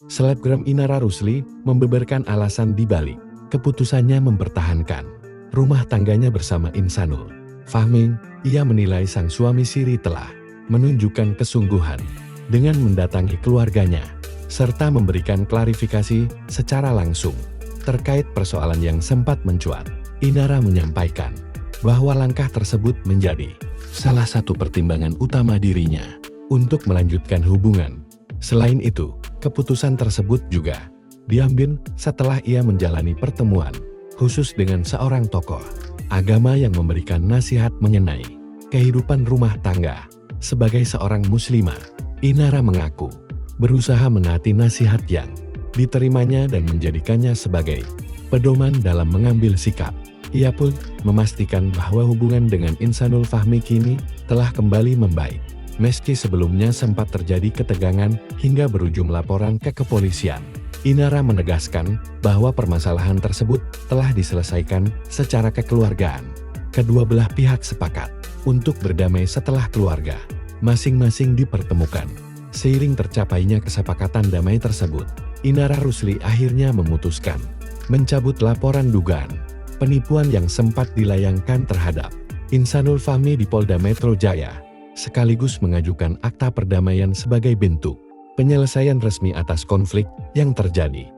Selebgram Inara Rusli membeberkan alasan di balik keputusannya mempertahankan rumah tangganya bersama Insanul Fahmi. Ia menilai sang suami siri telah menunjukkan kesungguhan dengan mendatangi keluarganya, serta memberikan klarifikasi secara langsung terkait persoalan yang sempat mencuat. Inara menyampaikan bahwa langkah tersebut menjadi salah satu pertimbangan utama dirinya untuk melanjutkan hubungan. Selain itu, keputusan tersebut juga diambil setelah ia menjalani pertemuan khusus dengan seorang tokoh agama yang memberikan nasihat mengenai kehidupan rumah tangga. Sebagai seorang muslimah, Inara mengaku berusaha menaati nasihat yang diterimanya dan menjadikannya sebagai pedoman dalam mengambil sikap. Ia pun memastikan bahwa hubungan dengan Insanul Fahmi kini telah kembali membaik, meski sebelumnya sempat terjadi ketegangan hingga berujung laporan ke kepolisian. Inara menegaskan bahwa permasalahan tersebut telah diselesaikan secara kekeluargaan. Kedua belah pihak sepakat untuk berdamai setelah keluarga masing-masing dipertemukan. Seiring tercapainya kesepakatan damai tersebut, Inara Rusli akhirnya memutuskan mencabut laporan dugaan penipuan yang sempat dilayangkan terhadap Insanul Fahmi di Polda Metro Jaya, sekaligus mengajukan akta perdamaian sebagai bentuk penyelesaian resmi atas konflik yang terjadi.